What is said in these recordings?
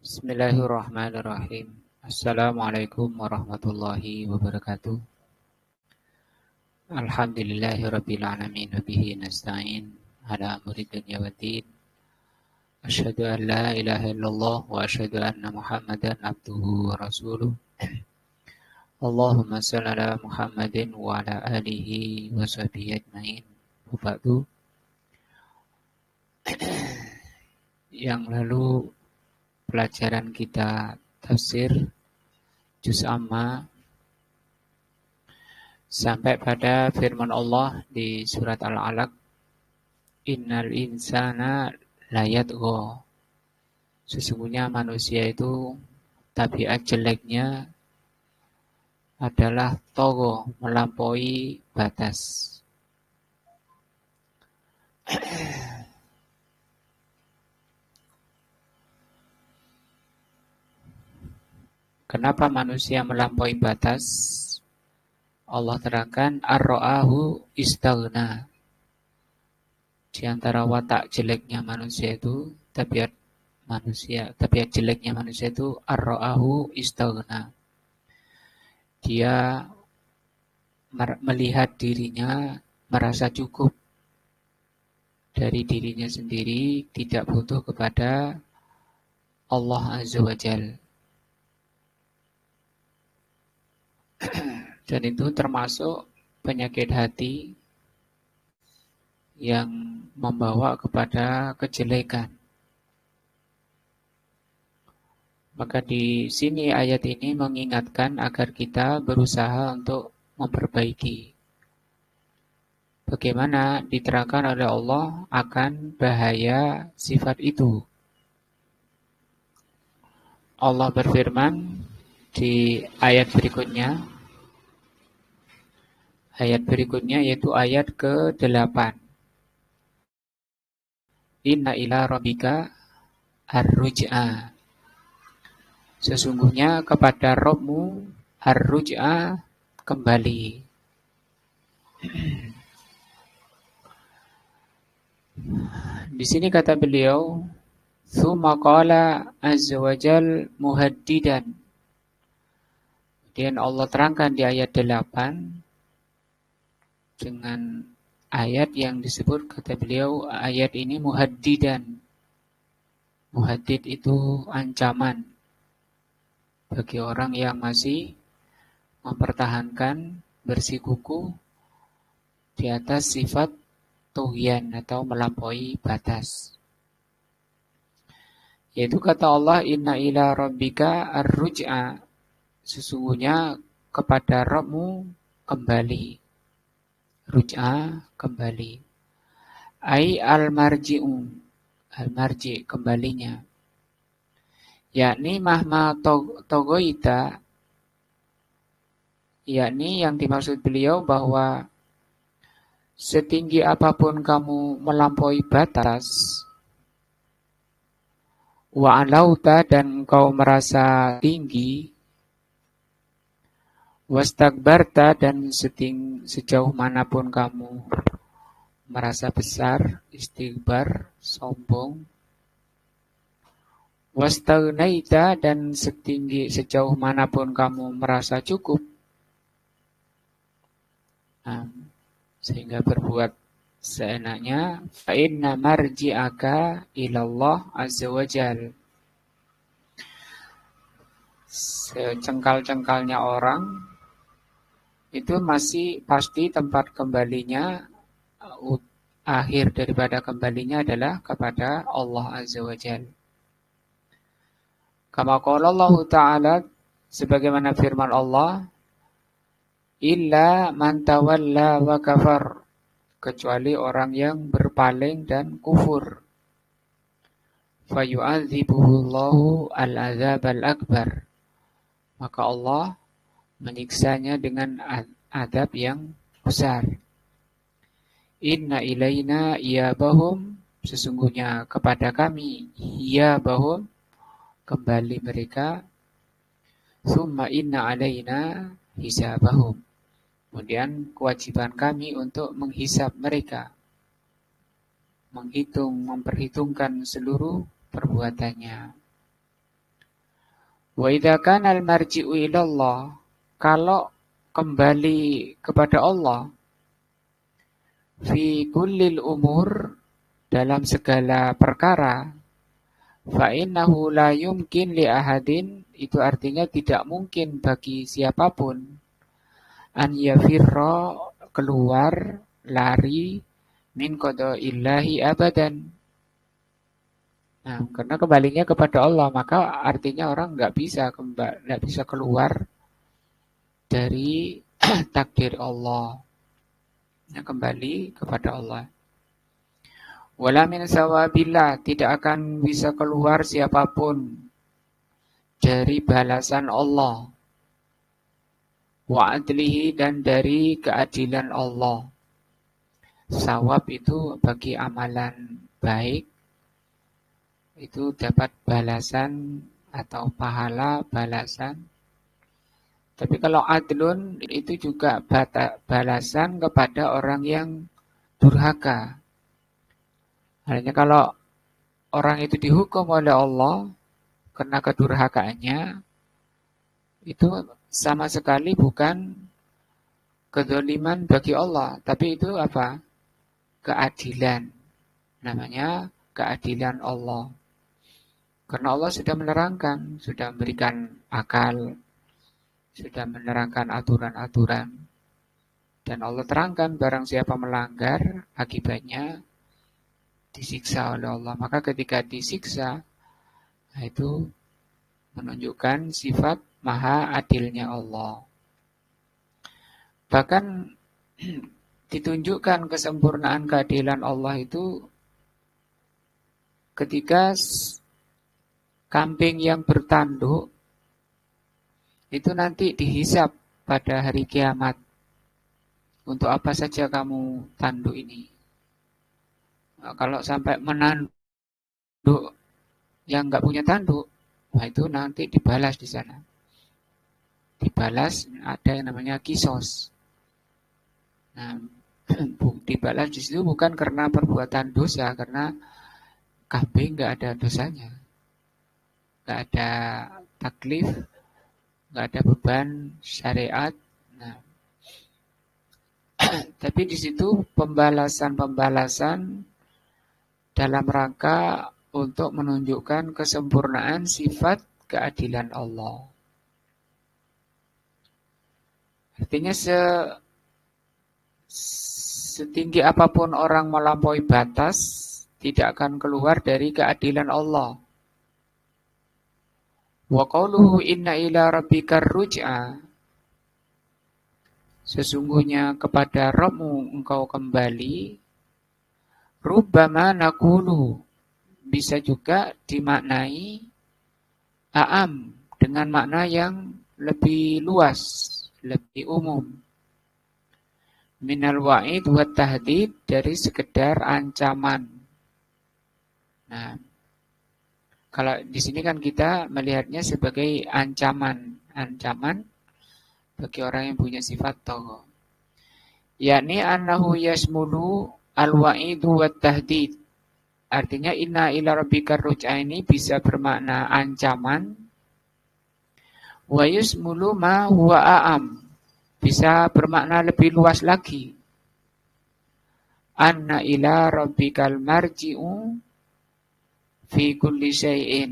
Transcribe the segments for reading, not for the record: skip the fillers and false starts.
Bismillahirrahmanirrahim. Assalamualaikum warahmatullahi wabarakatuh. Alhamdulillahirabbil alamin wa bihi nasta'in ala amri dunya waddin. Asyhadu an la ilaha illallah wa asyhadu anna Muhammadan abduhu wa rasuluh. Allahumma shalli ala Muhammadin wa ala alihi wa sahbihi ajmain. Wa ba'du. Yang lalu pelajaran kita tafsir juz amma sampai pada firman Allah di surat Al-Alaq, innal insana layatgha. Sesungguhnya manusia itu tabiat jeleknya adalah tagha, melampaui batas. Kenapa manusia melampaui batas? Allah terangkan ar-ra'ahu istaghna. Di antara watak jeleknya manusia itu, tabiat jeleknya manusia itu ar-ra'ahu istaghna. Dia melihat dirinya merasa cukup dari dirinya sendiri, tidak butuh kepada Allah Azza wa Jalla. Dan itu termasuk penyakit hati yang membawa kepada kejelekan. Maka di sini ayat ini mengingatkan agar kita berusaha untuk memperbaiki. Bagaimana diterangkan oleh Allah akan bahaya sifat itu. Allah berfirman di ayat berikutnya, yaitu ayat ke-8. Inna ila rabbika ar-ruj'a. Sesungguhnya kepada Rabbmu ar-ruj'a, kembali. Di sini kata beliau, tsumma qala azza wa jal muhaddidan. Kemudian Allah terangkan di ayat 8 dengan ayat yang disebut, kata beliau, ayat ini muhaddidan. Muhaddid itu ancaman bagi orang yang masih mempertahankan bersikuku di atas sifat tughyan atau melampaui batas. Yaitu kata Allah, inna ila rabbika ar-ruj'a. Sesungguhnya kepada Rabbmu kembali. Ruj'a, kembali. Ai al-marji'u. Al-marji', kembalinya. Yakni mahma togoita. Yakni yang dimaksud beliau bahwa setinggi apapun kamu melampaui batas, wa alauta, dan engkau merasa tinggi, wastakbarta, dan sejauh manapun kamu merasa besar, istikbar, sombong, wastagnaita, dan sejauh manapun kamu merasa cukup, sehingga berbuat seenaknya, fa inna marji'aka ilallah azza wa jal. Secengkal-cengkalnya orang itu masih pasti tempat kembalinya, akhir daripada kembalinya adalah kepada Allah Azza wa Jalla. Kama qala Allah Ta'ala, sebagaimana firman Allah, illa man tawalla wa kafar, kecuali orang yang berpaling dan kufur. Fayu'adzibuhullahu al-azab al-akbar, maka Allah menyiksanya dengan adab yang besar. Inna ilaina iyabahum, sesungguhnya kepada kami, iyabahum, kembali mereka. Tsumma inna alaina hisabahum, kemudian kewajiban kami untuk menghisab mereka, memperhitungkan seluruh perbuatannya. Wa idza kana al-marji'u ilallah, kalau kembali kepada Allah, fi kullil umur, dalam segala perkara, fa innahu la yumkin li ahadin, itu artinya tidak mungkin bagi siapapun, an yafirra, keluar, lari, min qadaillahi abadan. Nah, karena kembalinya kepada Allah, maka artinya orang nggak bisa keluar dari takdir Allah. Nah, kembali kepada Allah. Wala min sawabillah, tidak akan bisa keluar siapapun dari balasan Allah. Wa adlihi, dan dari keadilan Allah. Sawab itu bagi amalan baik, itu dapat balasan atau pahala balasan. Tapi kalau adlun itu juga balasan kepada orang yang durhaka. Artinya kalau orang itu dihukum oleh Allah karena kedurhakaannya, itu sama sekali bukan kedzaliman bagi Allah, tapi itu apa? Keadilan. Namanya keadilan Allah. Karena Allah sudah menerangkan, sudah memberikan akal, sudah menerangkan aturan-aturan. Dan Allah terangkan barang siapa melanggar, akibatnya disiksa oleh Allah. Maka ketika disiksa, nah itu menunjukkan sifat maha adilnya Allah. Bahkan ditunjukkan kesempurnaan keadilan Allah itu ketika kambing yang bertanduk itu nanti dihisap pada hari kiamat. Untuk apa saja kamu tanduk ini? Nah, kalau sampai menanduk yang nggak punya tanduk, nah itu nanti dibalas di sana. Dibalas, ada yang namanya kisos. Nah, dibalas di situ bukan karena perbuatan dosa, karena kambing nggak ada dosanya, nggak ada taklif, nggak ada beban syariat. Nah, tapi di situ pembalasan-pembalasan dalam rangka untuk menunjukkan kesempurnaan sifat keadilan Allah. Artinya setinggi apapun orang melampaui batas, tidak akan keluar dari keadilan Allah. Wa qauluhu inna ila rabbikar ruj'a, sesungguhnya kepada Rabbmu engkau kembali. Rubbama nakulu, bisa juga dimaknai a'am, dengan makna yang lebih luas, lebih umum. Minal wa'id wa tahdid, dari sekedar ancaman. Nah, kalau di sini kan kita melihatnya sebagai ancaman bagi orang yang punya sifat tagha. Yakni annahu yasmulu al-wa'idu wa tahdid. Artinya inna ila rabbikar ruj'a ini bisa bermakna ancaman. Wa yasmulu ma huwa a'am, bisa bermakna lebih luas lagi. Anna ila rabbikal marji'u fi kulli syai'in.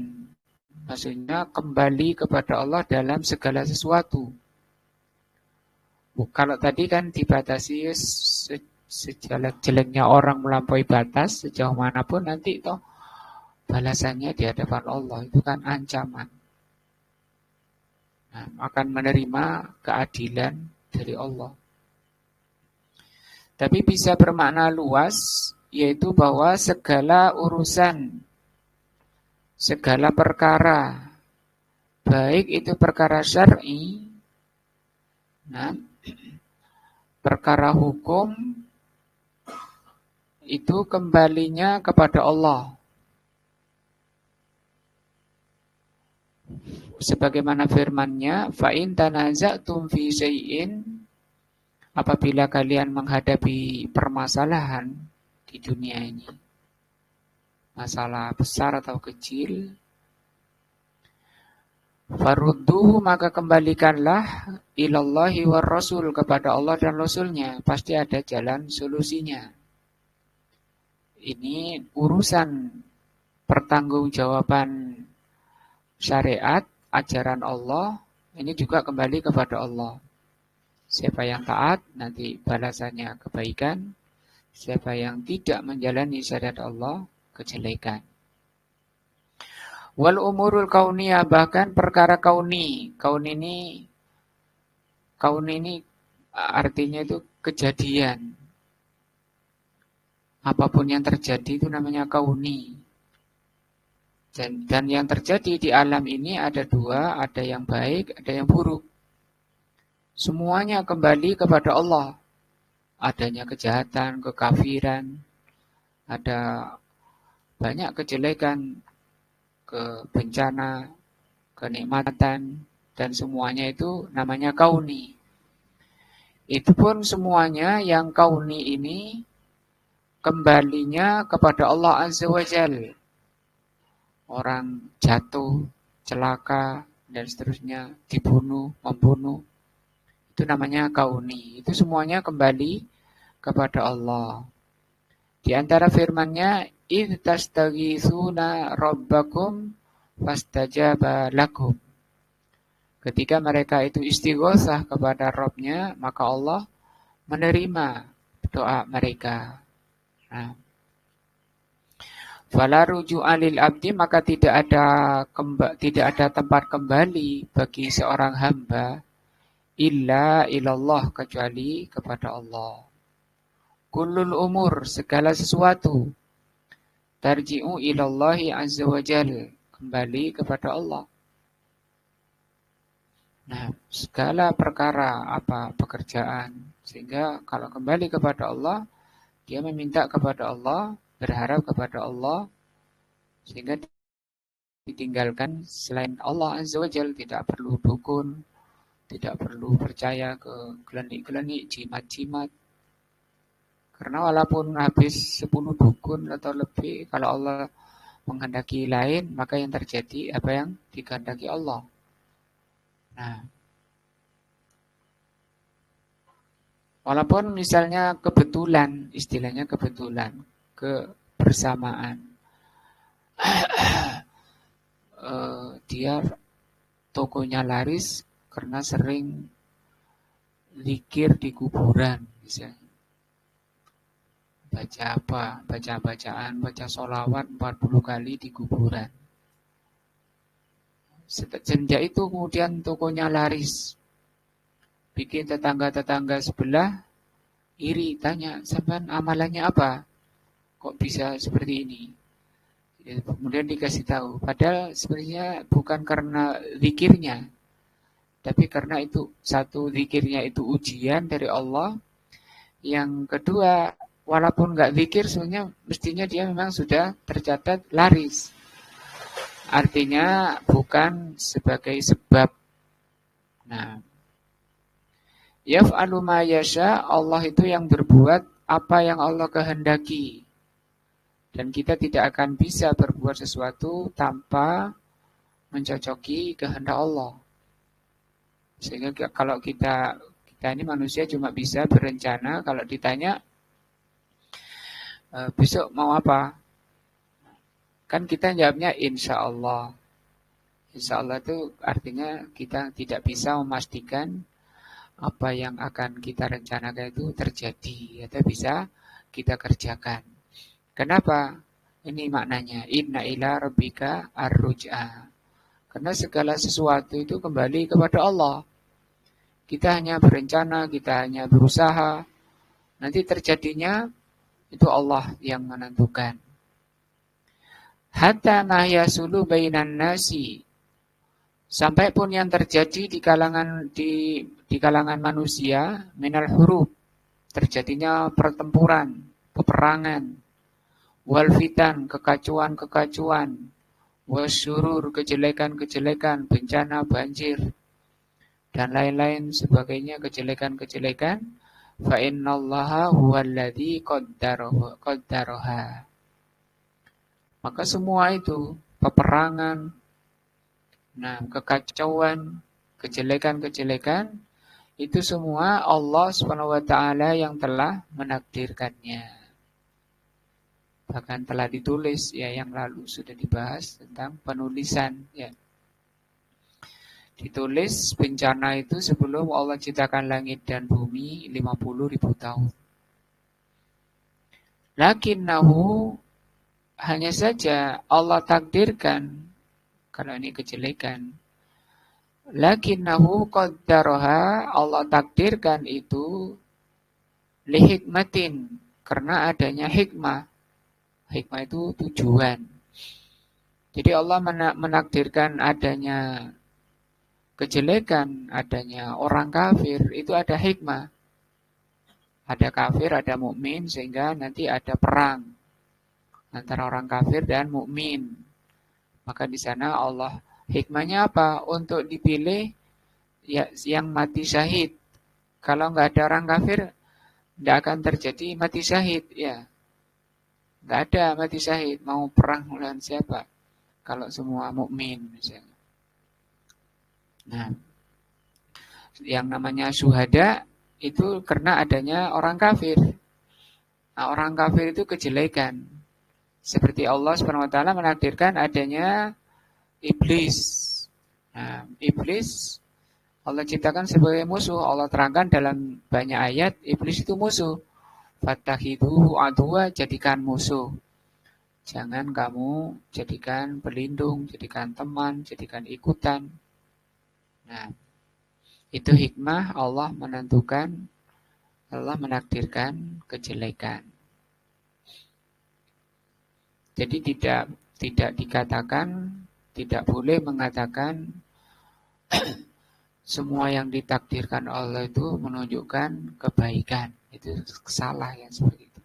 Maksudnya kembali kepada Allah dalam segala sesuatu. Kalau tadi kan dibatasi sejelek-jeleknya orang melampaui batas, sejauh manapun nanti toh balasannya di hadapan Allah, itu kan ancaman. Nah, akan menerima keadilan dari Allah. Tapi bisa bermakna luas, yaitu bahwa segala urusan, segala perkara, baik itu perkara syar'i, nah, perkara hukum, itu kembalinya kepada Allah. Sebagaimana firman-Nya, fa in tanaza'tum fi syai'in, apabila kalian menghadapi permasalahan di dunia ini, masalah besar atau kecil, Farudduhu, maka kembalikanlah ilallahi war rasul, kepada Allah dan Rasulnya. Pasti ada jalan solusinya. Ini urusan pertanggungjawaban syariat, ajaran Allah, ini juga kembali kepada Allah. Siapa yang taat, nanti balasannya kebaikan. Siapa yang tidak menjalani syariat Allah, kejelekan. Wal umurul kauniyah, bahkan perkara kauni. Kaun ini artinya itu kejadian. Apapun yang terjadi itu namanya kauni. Dan yang terjadi di alam ini ada dua, ada yang baik, ada yang buruk. Semuanya kembali kepada Allah. Adanya kejahatan, kekafiran, ada banyak kejelekan, bencana, kenikmatan, dan semuanya itu namanya kauni. Itu pun semuanya yang kauni ini kembalinya kepada Allah Azza wa Jalla. Orang jatuh, celaka, dan seterusnya, dibunuh, membunuh, itu namanya kauni. Itu semuanya kembali kepada Allah. Di antara firman-Nya, "Idz tastaghitsuna rabbakum fastajaba lakum." Ketika mereka itu istighosah kepada Rabb-nya, maka Allah menerima doa mereka. Nah, fala ruju'a lil abdi, maka tidak ada tempat kembali bagi seorang hamba illa ilallah, kecuali kepada Allah. Kullul umur, segala sesuatu, tarji'u ilallahi azza wa jal, kembali kepada Allah. Nah, segala perkara, pekerjaan, sehingga kalau kembali kepada Allah, dia meminta kepada Allah, berharap kepada Allah, sehingga ditinggalkan selain Allah azza wa jal. Tidak perlu dukun, tidak perlu percaya ke klenik-klenik, jimat-jimat. Karena walaupun habis 10 dukun atau lebih, kalau Allah menghendaki lain, maka yang terjadi apa yang dikehendaki Allah. Nah, walaupun misalnya kebetulan, istilahnya kebetulan, kebersamaan, dia tokonya laris karena sering zikir di kuburan, misalnya. Baca-bacaan, baca sholawat 40 kali di kuburan. Sejak itu kemudian tokonya laris. Bikin tetangga-tetangga sebelah iri, tanya, sampean amalannya apa? Kok bisa seperti ini? Ya, kemudian dikasih tahu. Padahal sebenarnya bukan karena zikirnya, tapi karena itu, satu, zikirnya itu ujian dari Allah. Yang kedua, walaupun nggak zikir, sebenarnya mestinya dia memang sudah tercatat laris. Artinya bukan sebagai sebab. Nah, yaf'alu ma yasha, Allah itu yang berbuat apa yang Allah kehendaki. Dan kita tidak akan bisa berbuat sesuatu tanpa mencocoki kehendak Allah. Sehingga kalau kita ini manusia cuma bisa berencana, kalau ditanya besok mau apa? Kan kita jawabnya insya Allah. Insya Allah itu artinya kita tidak bisa memastikan apa yang akan kita rencanakan itu terjadi atau bisa kita kerjakan. Kenapa? Ini maknanya inna ila rabbika ar-ruj'a. Karena segala sesuatu itu kembali kepada Allah. Kita hanya berencana, kita hanya berusaha. Nanti terjadinya itu Allah yang menentukan. Hatta ma yasulu bainan nasi, sampai pun yang terjadi di kalangan manusia, minal huruf, terjadinya pertempuran, peperangan, wal fitan, kekacauan, wasyurur, kejelekan-kejelekan, bencana, banjir, dan lain-lain sebagainya, kejelekan-kejelekan, fa innallaha huwallazi qaddaraha. Maka semua itu, peperangan, Nah, kekacauan, kejelekan-kejelekan itu semua Allah Subhanahu wa taala yang telah menakdirkannya. Bahkan telah ditulis ya, yang lalu sudah dibahas tentang penulisan ya. Ditulis bencana itu sebelum Allah ciptakan langit dan bumi 50.000 tahun. Lakinnahu, hanya saja Allah takdirkan, kalau ini kejelekan. Lakinnahu qaddaraha, Allah takdirkan itu lihikmatin, karena adanya hikmah. Hikmah itu tujuan. Jadi Allah menakdirkan adanya kejelekan, adanya orang kafir, itu ada hikmah. Ada kafir, ada mukmin, sehingga nanti ada perang antara orang kafir dan mukmin. Maka di sana Allah hikmahnya apa? Untuk dipilih ya yang mati syahid. Kalau nggak ada orang kafir, nggak akan terjadi mati syahid ya. Nggak ada mati syahid. Mau perang melawan siapa? Kalau semua mukmin misalnya. Nah, yang namanya syuhada itu karena adanya orang kafir. Nah, orang kafir itu kejelekan. Seperti Allah SWT menakdirkan adanya iblis. Nah, iblis Allah ciptakan sebagai musuh. Allah terangkan dalam banyak ayat, iblis itu musuh. Fattakhidhuhu aduwa, jadikan musuh. Jangan kamu jadikan pelindung, jadikan teman, jadikan ikutan. Nah, itu hikmah Allah menentukan, Allah menakdirkan kejelekan. Jadi tidak dikatakan, tidak boleh mengatakan semua yang ditakdirkan Allah itu menunjukkan kebaikan. Itu salah yang seperti itu.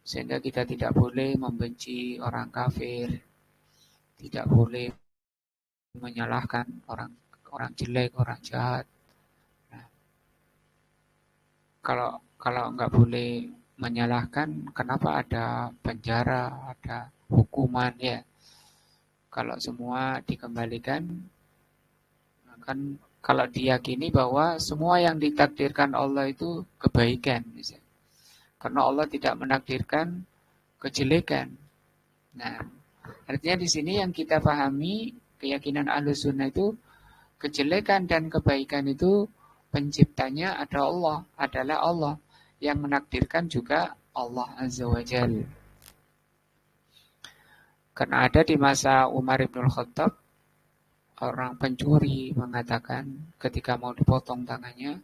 Sehingga kita tidak boleh membenci orang kafir, tidak boleh menyalahkan orang jelek, orang jahat. Nah, kalau nggak boleh menyalahkan, kenapa ada penjara, ada hukuman ya? Kalau semua dikembalikan, kan kalau diyakini bahwa semua yang ditakdirkan Allah itu kebaikan, misalnya. Karena Allah tidak menakdirkan kejelekan. Nah, artinya di sini yang kita pahami, keyakinan Ahlussunnah itu kejelekan dan kebaikan itu penciptanya adalah Allah. Yang menakdirkan juga Allah Azza wa Jalla. Karena ada di masa Umar ibn Khattab, orang pencuri mengatakan ketika mau dipotong tangannya,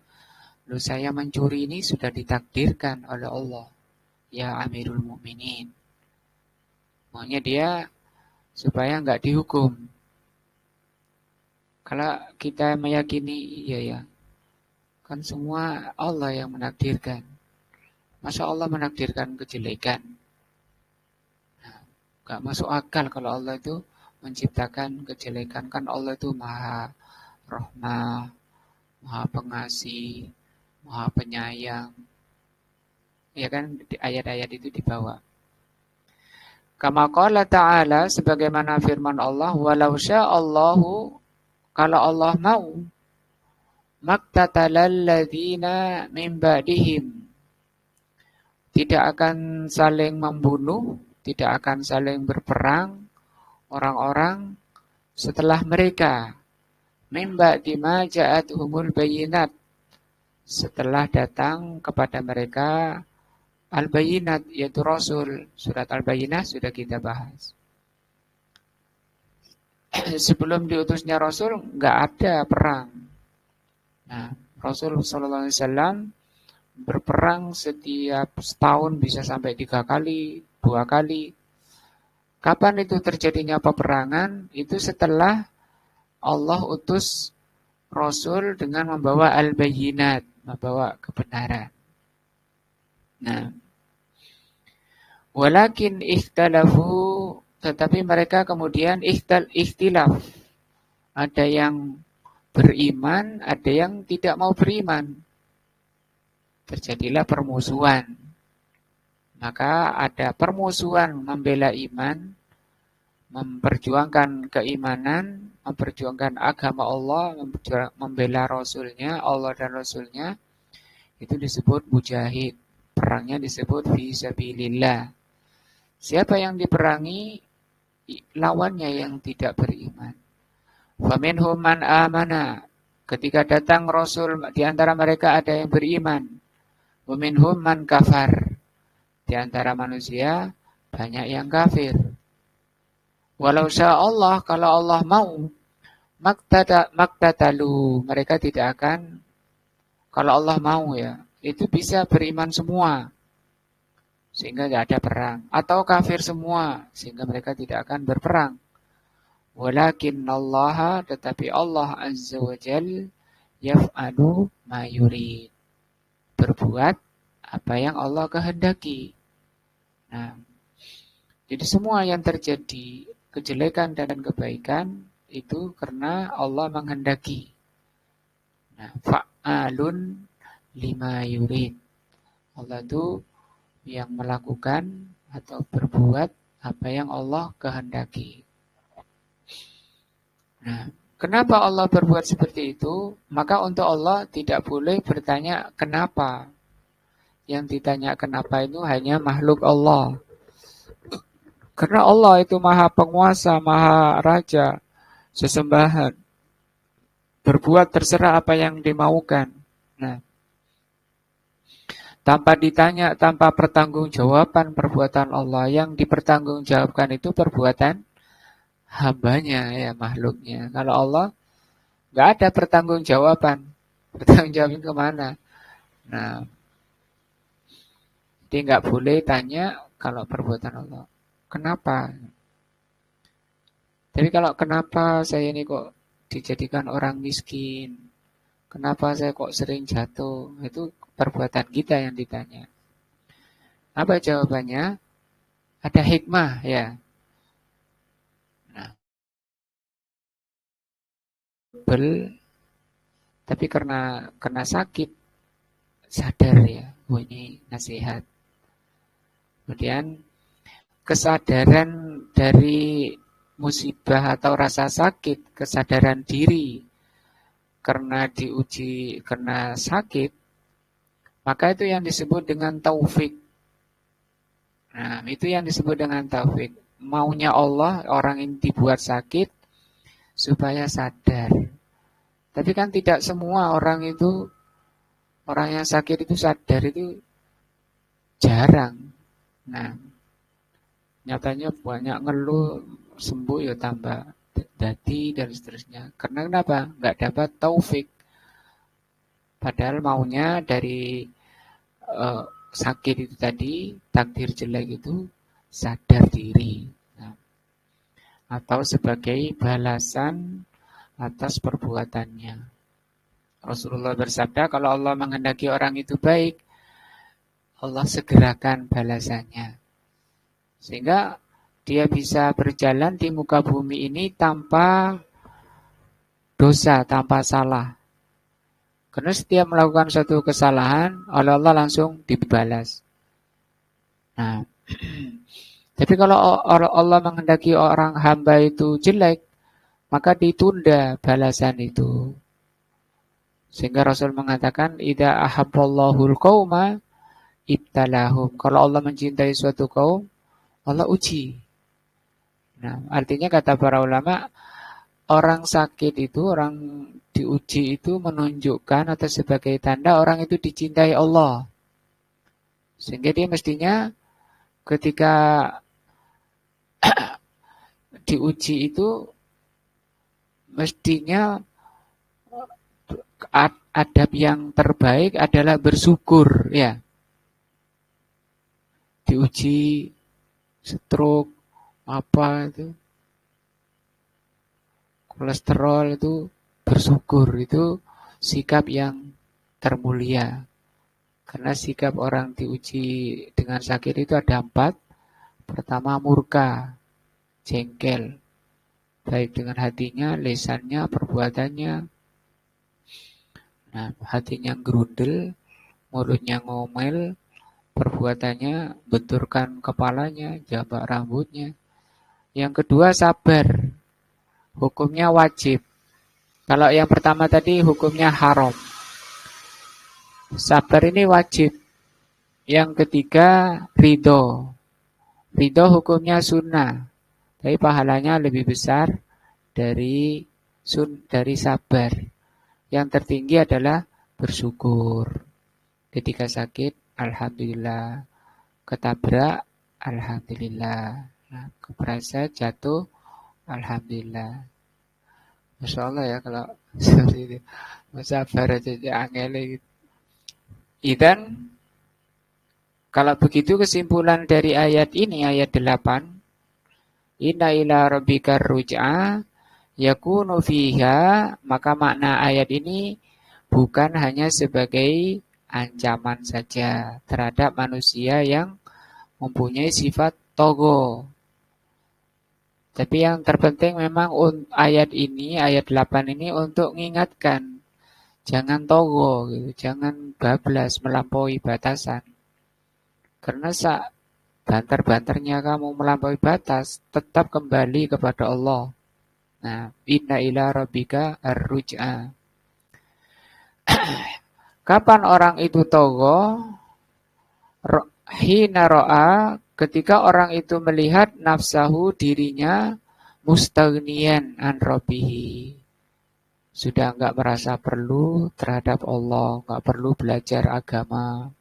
"Loh, saya mencuri ini sudah ditakdirkan oleh Allah, ya Amirul Mukminin." Maunya dia supaya nggak dihukum. Kalau kita meyakini, iya ya, kan semua Allah yang menakdirkan. Masa Allah menakdirkan kejelekan? Nah, nggak masuk akal kalau Allah itu menciptakan kejelekan. Kan Allah itu Maha Rahmah, Maha Pengasih, Maha Penyayang. Ya kan, ayat-ayat itu dibawa. Kama qala ta'ala, sebagaimana firman Allah, walau sya'allahu, kalau Allah mau, maktatalal ladzina min ba'dihim, tidak akan saling membunuh, tidak akan saling berperang orang-orang setelah mereka, min ba'di ma ja'atuhumul bayyinat, setelah datang kepada mereka al-bayyinat, yaitu Rasul. Surat Al-Bayyinah sudah kita bahas. Sebelum diutusnya Rasul nggak ada perang. Nah, Rasul SAW berperang setiap setahun bisa sampai 3 kali, 2 kali. Kapan itu terjadinya peperangan? Itu setelah Allah utus Rasul dengan membawa al-bayyinat, membawa kebenaran. Nah, walakin ikhtalafu, tetapi mereka kemudian ikhtilaf. Ada yang beriman, ada yang tidak mau beriman. Terjadilah permusuhan. Maka ada permusuhan membela iman, memperjuangkan keimanan, memperjuangkan agama Allah, membela Rasulnya, Allah dan Rasulnya, itu disebut mujahid. Perangnya disebut fi sabilillah. Siapa yang diperangi? Lawannya yang tidak beriman. Faminhum man amana. Ketika datang Rasul, di antara mereka ada yang beriman. Waminhum man kafar. Di antara manusia, banyak yang kafir. Walau Allah, kalau Allah mau, maktatalu. Mereka tidak akan, kalau Allah mau ya, itu bisa beriman semua. Sehingga tidak ada perang. Atau kafir semua, sehingga mereka tidak akan berperang. Walakin Allah, tetapi Allah Azza wa Jal, yaf'alu ma yurid. Berbuat apa yang Allah kehendaki. Nah, jadi semua yang terjadi, kejelekan dan kebaikan, itu karena Allah menghendaki. Nah, fa'alun lima yurid. Allah itu yang melakukan atau berbuat apa yang Allah kehendaki. Nah, kenapa Allah berbuat seperti itu? Maka untuk Allah tidak boleh bertanya kenapa. Yang ditanya kenapa itu hanya makhluk Allah. Karena Allah itu maha penguasa, maha raja, sesembahan. Berbuat terserah apa yang dimaukan. Nah, tanpa ditanya, tanpa pertanggungjawaban perbuatan Allah. Yang dipertanggungjawabkan itu perbuatan hambanya, ya makhluknya. Kalau Allah nggak ada pertanggungjawaban. Pertanggungjawaban kemana? Nah, dia nggak boleh tanya kalau perbuatan Allah. Kenapa? Tapi kalau kenapa saya ini kok dijadikan orang miskin? Kenapa saya kok sering jatuh? Itu perbuatan kita yang ditanya. Apa jawabannya? Ada hikmah ya. Nah, tapi karena kena sakit sadar ya, oh ini nasihat. Kemudian kesadaran dari musibah atau rasa sakit, kesadaran diri karena diuji, karena sakit, maka itu yang disebut dengan taufik. Nah, itu yang disebut dengan taufik. Maunya Allah, orang ini dibuat sakit supaya sadar. Tapi kan tidak semua orang itu, orang yang sakit itu sadar, itu jarang. Nah, nyatanya banyak ngeluh, sembuh ya tambah dadi dan seterusnya. Karena kenapa? Nggak dapat taufik. Padahal maunya dari sakit itu tadi, takdir jelek itu sadar diri. Nah, atau sebagai balasan atas perbuatannya. Rasulullah bersabda, kalau Allah menghendaki orang itu baik, Allah segerakan balasannya. Sehingga dia bisa berjalan di muka bumi ini tanpa dosa, tanpa salah. Karena setiap melakukan suatu kesalahan, oleh Allah langsung dibalas. Nah, tapi kalau Allah menghendaki orang hamba itu jelek, maka ditunda balasan itu. Sehingga Rasul mengatakan, idza ahabballahul qauma ibtalahum. Kalau Allah mencintai suatu kaum, Allah uji. Nah, artinya kata para ulama, orang sakit itu, orang diuji itu menunjukkan atau sebagai tanda orang itu dicintai Allah. Sehingga dia mestinya ketika diuji itu mestinya adab yang terbaik adalah bersyukur ya. Diuji stroke apa itu, kolesterol itu, bersyukur itu sikap yang termulia. Karena sikap orang diuji dengan sakit itu ada 4. Pertama murka, jengkel, baik dengan hatinya, lisannya, perbuatannya. Nah, hatinya gerundel, mulutnya ngomel, perbuatannya benturkan kepalanya, jabak rambutnya. Yang kedua sabar, hukumnya wajib. Kalau yang pertama tadi hukumnya haram. Sabar ini wajib. Yang ketiga ridho. Ridho hukumnya sunnah, tapi pahalanya lebih besar dari sabar. Yang tertinggi adalah bersyukur. Ketika sakit, alhamdulillah. Ketabrak, alhamdulillah. Nah, kepleset, jatuh, alhamdulillah. Masya Allah ya kalau seperti itu. Sabar aja angel gitu. Dan kalau begitu kesimpulan dari ayat ini, ayat 8. Inna ila rabbikar ruj'a yakunu fiha, maka makna ayat ini bukan hanya sebagai ancaman saja terhadap manusia yang mempunyai sifat togo. Tapi yang terpenting memang ayat ini, ayat 8 ini untuk mengingatkan. Jangan togo, gitu. Jangan bablas melampaui batasan. Karena banter-banternya kamu melampaui batas, tetap kembali kepada Allah. Nah, inna ila rabbika ar-ruj'a. Kapan orang itu togo? Hina ro'a, ketika orang itu melihat nafsahu, dirinya, mustaghniyan an rabbihi. Sudah enggak merasa perlu terhadap Allah, enggak perlu belajar agama.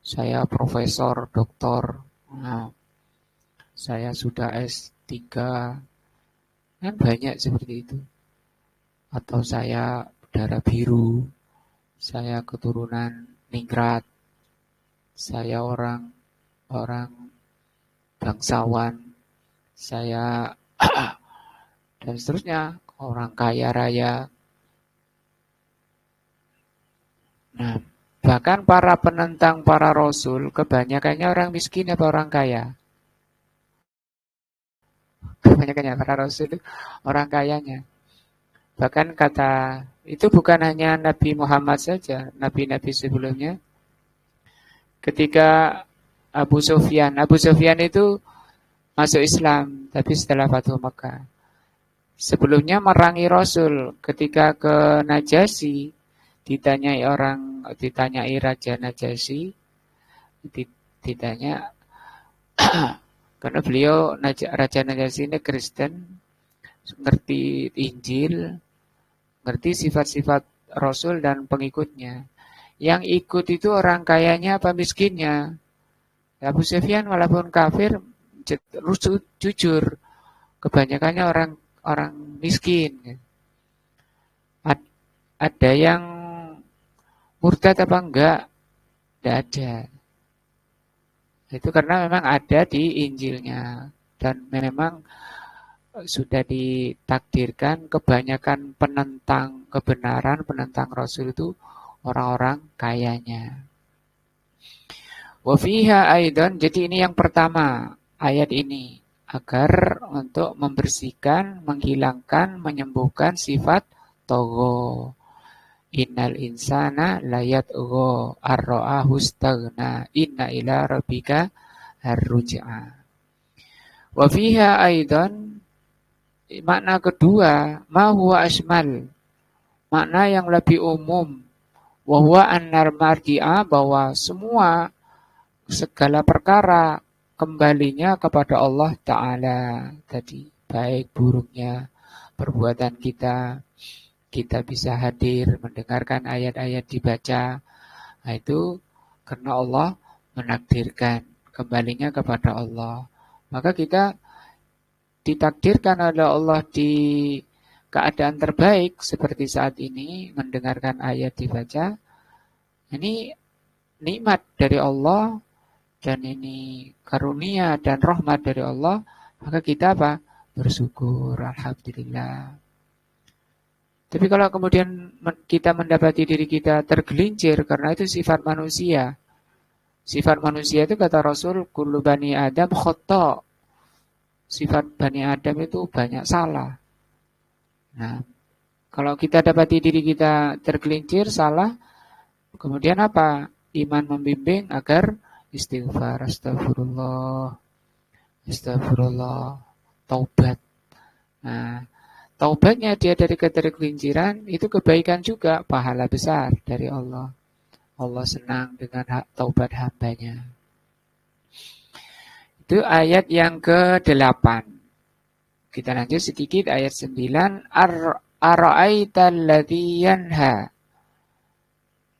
Saya profesor, doktor, nah, saya sudah S3, kan banyak seperti itu. Atau saya darah biru, saya keturunan ningrat, saya orang bangsawan, saya dan seterusnya, orang kaya raya. Nah, bahkan para penentang para rasul, kebanyakannya orang miskin atau orang kaya. Kebanyakannya para rasul itu orang kayanya. Bahkan kata, itu bukan hanya Nabi Muhammad saja, nabi-nabi sebelumnya. Ketika Abu Sufyan itu masuk Islam, tapi setelah Fathu Makkah. Sebelumnya merangi Rasul ketika ke Najasyi, ditanyai Raja Najasyi, ditanya, karena beliau Raja Najasyi ini Kristen, ngerti Injil, ngerti sifat-sifat Rasul dan pengikutnya. Yang ikut itu orang kayanya apa miskinnya. Abu Sufyan walaupun kafir, jujur, kebanyakannya orang miskin. Ada yang murtad apa enggak? Tidak ada. Itu karena memang ada di Injilnya. Dan memang sudah ditakdirkan kebanyakan penentang kebenaran, penentang Rasul itu orang-orang kayanya. Wafiha aidan, jadi ini yang pertama ayat ini, agar untuk membersihkan, menghilangkan, menyembuhkan sifat togo. Innal insana layatgha ar-ra'ahu istaghna inna ila rabbika ar-ruj'a. Wafiha aidan, makna kedua, ma huwa asmal, makna yang lebih umum, wa huwa annar marji'a, bahwa semua segala perkara kembalinya kepada Allah Ta'ala tadi, baik buruknya perbuatan kita bisa hadir mendengarkan ayat-ayat dibaca, nah itu karena Allah menakdirkan, kembalinya kepada Allah. Maka kita ditakdirkan oleh Allah di keadaan terbaik seperti saat ini, mendengarkan ayat dibaca, ini nikmat dari Allah. Dan ini karunia dan rahmat dari Allah, maka kita apa? Bersyukur, alhamdulillah. Tapi kalau kemudian kita mendapati diri kita tergelincir, karena itu sifat manusia. Sifat manusia itu kata Rasul, kullu bani Adam khata'. Sifat bani Adam itu banyak salah. Nah, kalau kita dapati diri kita tergelincir, salah, kemudian apa? Iman membimbing agar istighfar, astagfirullah, astagfirullah. taubat. Nah, taubatnya dia dari ketergelinciran, itu kebaikan juga, pahala besar dari Allah. Allah senang dengan taubat hambanya. Itu ayat yang ke-8. Kita lanjut sedikit ayat 9. Ara'aital ladzi yanha.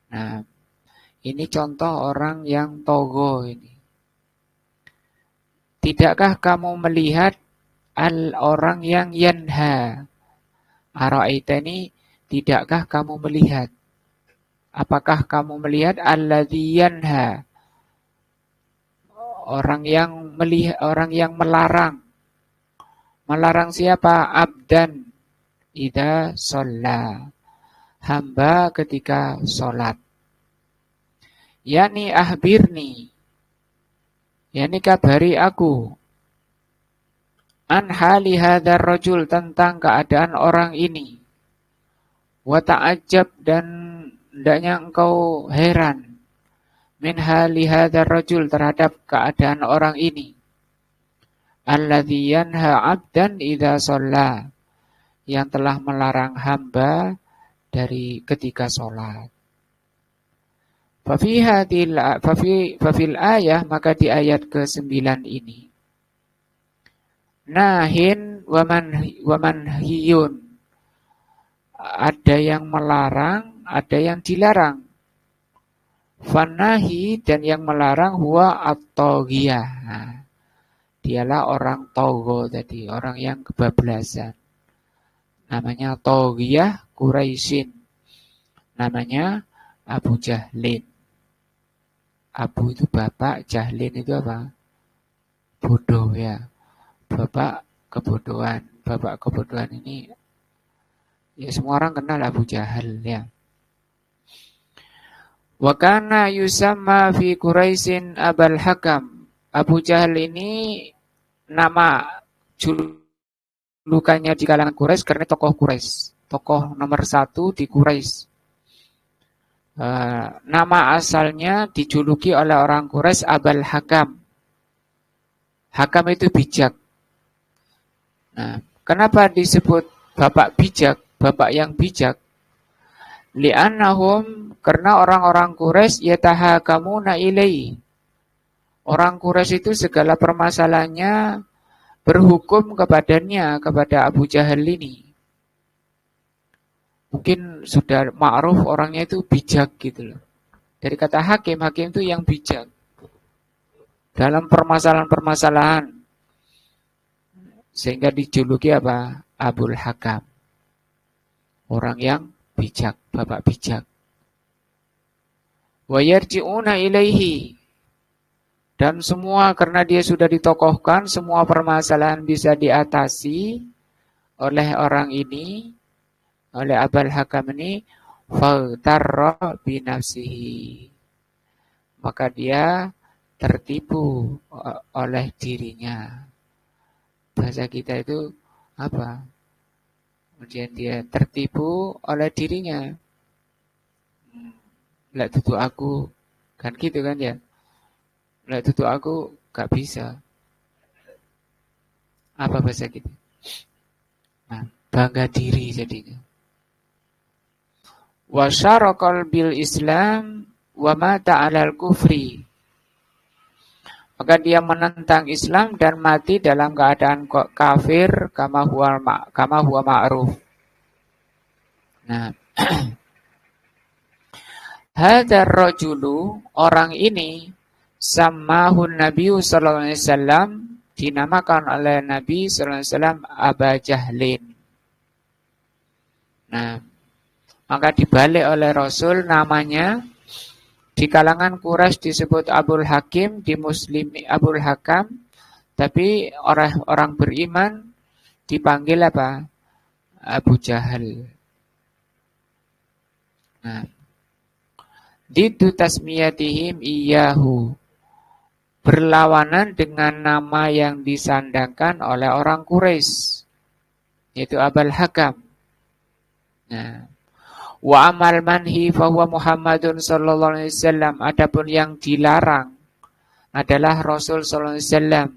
Nah, ini contoh orang yang togo ini. Tidakkah kamu melihat orang yang yanha? Ara'aita ini, tidakkah kamu melihat? Apakah kamu melihat alladzi yanha? Orang yang melihat, orang yang melarang. Melarang siapa? Abdan idza shalla. Hamba ketika sholat. Yani ahbirni. Yani kabari aku. An hali hadzal rajul, tentang keadaan orang ini. Wa ta'ajjab, dan hendaknya engkau heran. Min hali hadzal rajul, terhadap keadaan orang ini. Alladzi yanha 'abdan idza shalla, yang telah melarang hamba dari ketika sholat. Fafil ayah, maka di ayat ke-9 ini. Nahin waman hiyun. Ada yang melarang, ada yang dilarang. Fanahi, dan yang melarang huwa at-taghiyah. Nah, dialah orang togo tadi, orang yang kebablasan. Namanya Taghiyah Quraisyin. Namanya Abu Jahlin. Abu itu bapak, Jahlin itu apa? Bodoh ya. Bapak kebodohan. Bapak kebodohan ini ya semua orang kenal Abu Jahal ya. Wa kana yusamma fi Quraisyin Abul Hakam. Abu Jahal ini nama julukannya di kalangan Quraisy karena tokoh Quraisy, tokoh nomor 1 di Quraisy. Nama asalnya dijuluki oleh orang Quraisy Abul Hakam. Hakam itu bijak. Nah, kenapa disebut bapak bijak, bapak yang bijak? Li'annahum, karena orang-orang Quraisy yatahakamuna ilaihi. Orang Quraisy itu segala permasalahannya berhukum kepadanya, kepada Abu Jahal ini. Mungkin sudah ma'ruf orangnya itu bijak gitu loh. Dari kata hakim, hakim itu yang bijak. Dalam permasalahan-permasalahan. Sehingga dijuluki apa? Abul Hakam. Orang yang bijak, bapak bijak. Wa yarji'una ilaihi. Dan semua karena dia sudah ditokohkan, semua permasalahan bisa diatasi oleh orang ini, oleh Abul Hakam ini, faghtarra binafsihi. Maka dia tertipu oleh dirinya. Bahasa kita itu apa? Kemudian dia tertipu oleh dirinya. Lah tutu aku, kan gitu kan ya? Lah tutu aku gak bisa. Apa bahasa kita? Nah, bangga diri jadinya. Wa syarakal bil Islam wa mata 'alal kufri. Maka dia menentang Islam dan mati dalam keadaan kafir, kama huwa ma'ruf. Nah, hadzal rajulu, orang ini, sammahun Nabi sallallahu alaihi wasallam, dinamakan oleh Nabi sallallahu alaihi wasallam Aba Jahlin. Nah, maka dibalik oleh Rasul namanya. Di kalangan Quraisy disebut Abul Hakim, di Muslim Abul Hakam, tapi orang beriman dipanggil apa? Abu Jahal. Nah, didu tasmiyatihim iyahu, berlawanan dengan nama yang disandangkan oleh orang Quraisy, yaitu Abul Hakam. Nah, wa amal manhi fahuwa Muhammadun sallallahu alaihi wasallam. Adapun yang dilarang adalah Rasul sallallahu alaihi wasallam.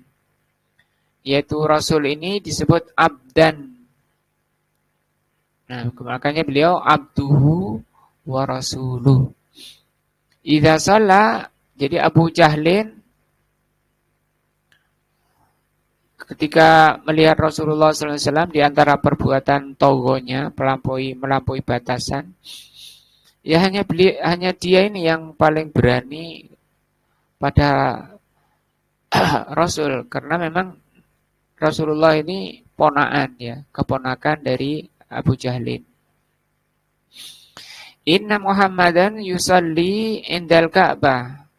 yaitu Rasul ini disebut abdan. Nah, makanya beliau abduhu wa rasuluh. Idza shalla, jadi Abu Jahlin ketika melihat Rasulullah SAW di antara perbuatan togonya, melampaui batasan, ya hanya dia ini yang paling berani pada Rasul, karena memang Rasulullah ini ponaan ya, keponakan dari Abu Jahlin. Inna Muhammadan yusalli indal Ka'bah,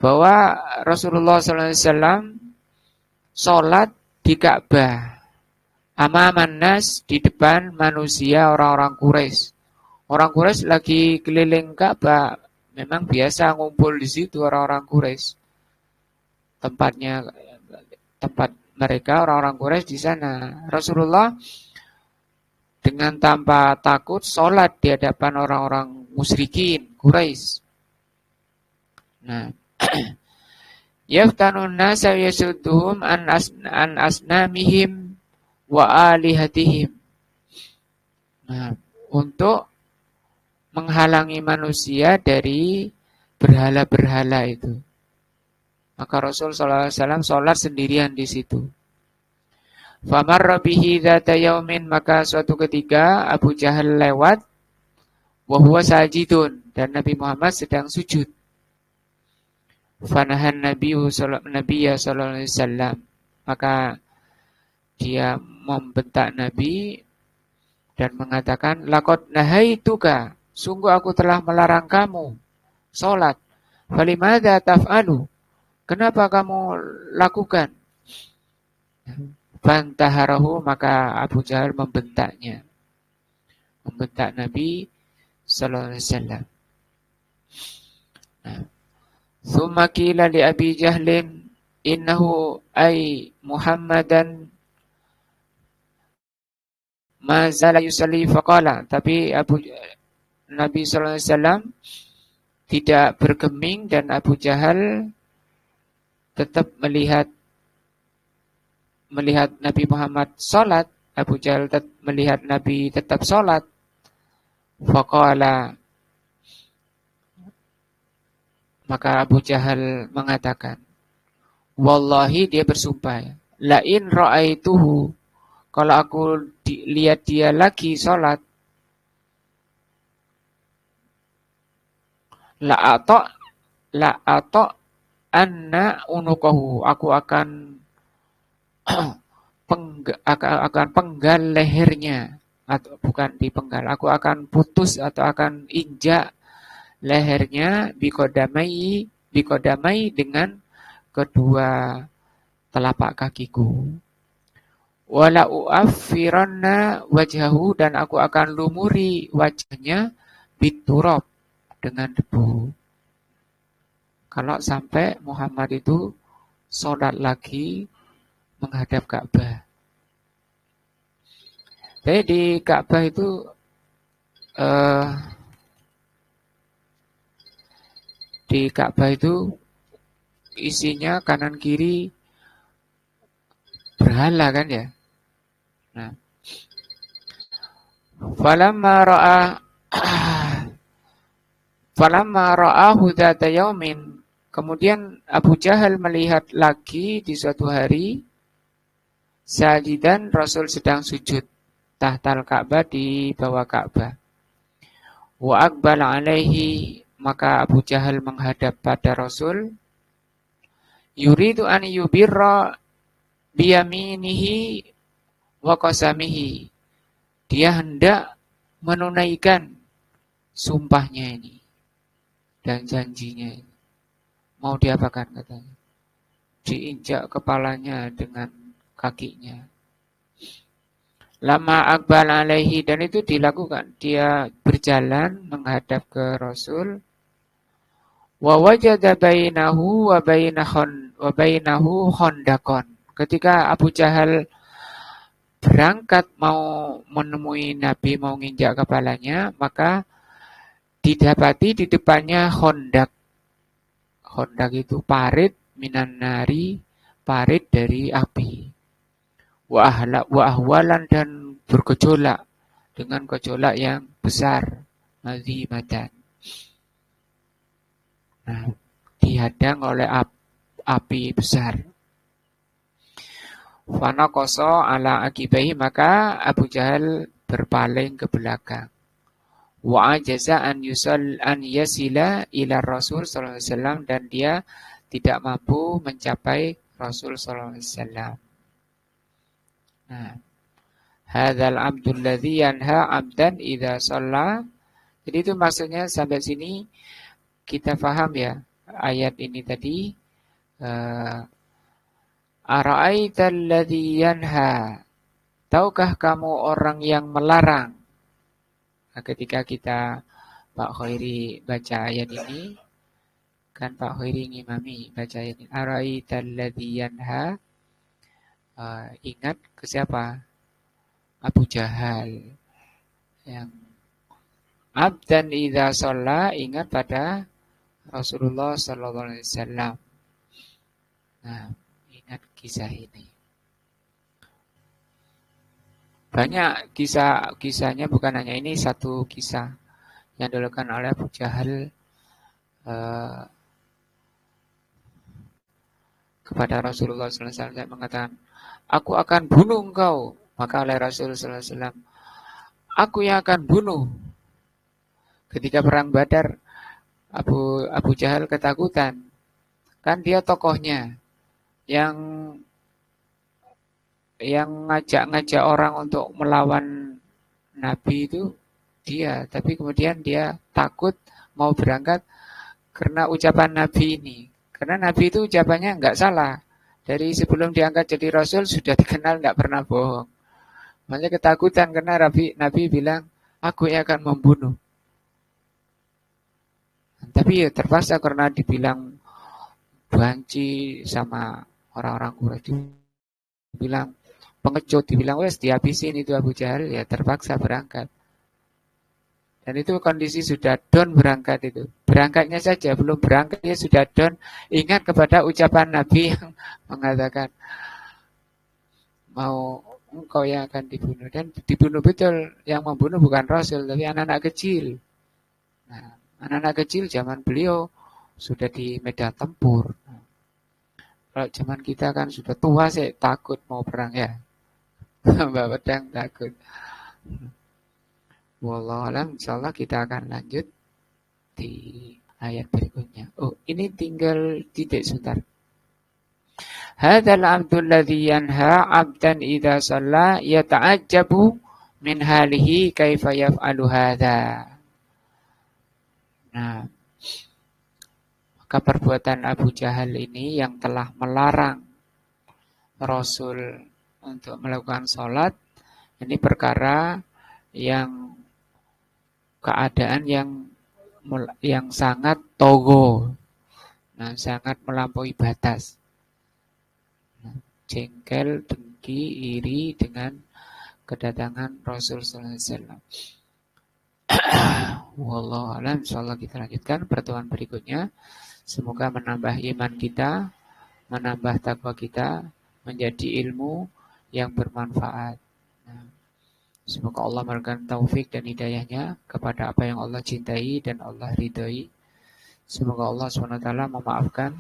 bahwa Rasulullah SAW sholat di Ka'bah, amaman nas, di depan manusia orang-orang Quraisy. Orang Quraisy lagi keliling Ka'bah, memang biasa ngumpul di situ orang-orang Quraisy. Tempat mereka orang-orang Quraisy di sana. Rasulullah dengan tanpa takut sholat di hadapan orang-orang musyrikin Quraisy. Nah, yaftanun nasa yasudduhum an asnamihim wa alihatihim. Nah, untuk menghalangi manusia dari berhala-berhala itu. Maka Rasul SAW sholat sendirian di situ. Famarra bihi dzata yaumin, maka suatu ketika Abu Jahal lewat, wa huwa sajidun, dan Nabi Muhammad sedang sujud. Fanahan Nabiyya sallallahu alaihi wasallam, maka dia membentak Nabi dan mengatakan, laqad nahaituka, sungguh aku telah melarang kamu salat. Falimada taf'alu, kenapa kamu lakukan? Fantaharahu, maka Abu Jahal membentaknya. Membentak Nabi sallallahu alaihi wasallam. Tsumma qila li Abi Jahlin innahu ay Muhammadan ma zala yusalli faqala, tapi Nabi sallallahu alaihi wasallam tidak bergeming dan Abu Jahal tetap melihat Nabi Muhammad salat. Abu Jahal melihat Nabi tetap salat. Faqala, maka Abu Jahal mengatakan, wallahi, dia bersumpah, la in ra'aituhu, kalau aku lihat dia lagi salat, la ato anna unukahu, aku akan penggal lehernya, atau bukan dipenggal, aku akan putus atau akan injak lehernya bikodamai dengan kedua telapak kakiku. Wala uaffiranna wajhahu, dan aku akan lumuri wajahnya biturab, dengan debu. Kalau sampai Muhammad itu sholat lagi menghadap Ka'bah. Jadi di Ka'bah itu isinya kanan kiri berhala kan ya. Nah, falamma ra'ahu dzata yaumin, kemudian Abu Jahal melihat lagi di suatu hari, sajidan, Rasul sedang sujud tahtal Ka'bah, di bawah Ka'bah. Wa aqbal alaihi, maka Abu Jahal menghadap pada Rasul. Yuridu an yubirra biyaminihi wa qasamihi, dia hendak menunaikan sumpahnya ini dan janjinya ini. Mau diapakan katanya? Diinjak kepalanya dengan kakinya. Lama aqbal alaihi, dan itu dilakukan. Dia berjalan menghadap ke Rasul. Wa wajada bainahu wa bainahu khandaqan. Ketika Abu Jahal berangkat mau menemui Nabi, mau nginjak kepalanya, maka didapati di depannya khandaq. Khandaq itu parit minan nari, parit dari api. wa ahwalan dan bergejolak dengan gejolak yang besar, azimatan. Nah, dihadang oleh api besar. Fana koso ala akibahi, maka Abu Jahal berpaling ke belakang. Wa ajaza an yasila ila Rasul sallallahu alaihi wasallam, dan dia tidak mampu mencapai Rasul sallallahu alaihi wasallam. Nah, hadzal abdul ladzi yanha abdan idza shalla. Jadi itu maksudnya sampai sini kita paham ya ayat ini tadi. Ara'aital ladzi yanha. Tahukah kamu orang yang melarang? Nah, ketika Pak Khairi baca ayat ini, kan Pak Khairi ngimami baca ayat ini. Ara'aital ladzi yanha. Ingat ke siapa? Abu Jahal. Yang abdan idza shalla, ingat pada Rasulullah sallallahu alaihi wasallam. Nah, ingat kisah ini. Banyak kisahnya, bukan hanya ini, satu kisah yang dilakukan oleh Abu Jahal kepada Rasulullah sallallahu alaihi wasallam, mengatakan, "Aku akan bunuh engkau." Maka oleh Rasulullah sallallahu alaihi wasallam, "Aku yang akan bunuh." Ketika perang Badar, Abu Jahal ketakutan. Kan dia tokohnya yang ngajak-ngajak orang untuk melawan Nabi itu dia, tapi kemudian dia takut mau berangkat karena ucapan Nabi ini. Karena Nabi itu ucapannya nggak salah. Dari sebelum diangkat jadi Rasul sudah dikenal nggak pernah bohong. Makanya ketakutan karena Nabi bilang, "Aku yang akan membunuh." Tapi ya terpaksa karena dibilang banci sama orang-orang Quraisy, dibilang pengecut, dibilang wes dihabisin itu Abu Jahal, ya terpaksa berangkat. Dan itu kondisi sudah down berangkat itu. Berangkatnya saja, belum berangkat ya sudah down. Ingat kepada ucapan Nabi yang mengatakan, mau engkau yang akan dibunuh. Dan dibunuh betul, yang membunuh bukan Rasul, tapi anak-anak kecil. Nah, anak-anak kecil zaman beliau sudah di medan tempur. Nah, kalau zaman kita kan sudah tua sih, takut mau perang ya. Mbak Pedang takut. Wallahualam, insyaallah kita akan lanjut di ayat berikutnya. Oh, ini tinggal titik sebentar. Hadzal abdul ladzi yanha 'abdan idza shalla yata'ajjabu min halihi kaifa yaf'alu hadza. Nah, maka perbuatan Abu Jahal ini yang telah melarang Rasul untuk melakukan sholat, ini perkara yang keadaan yang sangat togo, nah, sangat melampaui batas. Nah, jengkel, dengki, iri dengan kedatangan Rasul sallallahu alaihi wasallam. Wallahu a'lam. Insyaallah kita lanjutkan pertemuan berikutnya. Semoga menambah iman kita, menambah takwa kita, menjadi ilmu yang bermanfaat. Nah, semoga Allah memberikan taufik dan hidayahnya kepada apa yang Allah cintai dan Allah ridhoi. Semoga Allah SWT memaafkan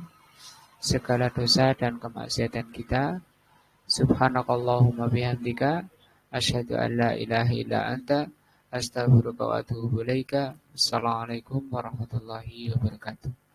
segala dosa dan kemaksiatan kita. Subhanakallahumma bihamdika asyhadu an la ilaha illa anta astaghfiruka wa atubu ilaika. Assalamualaikum warahmatullahi wabarakatuh.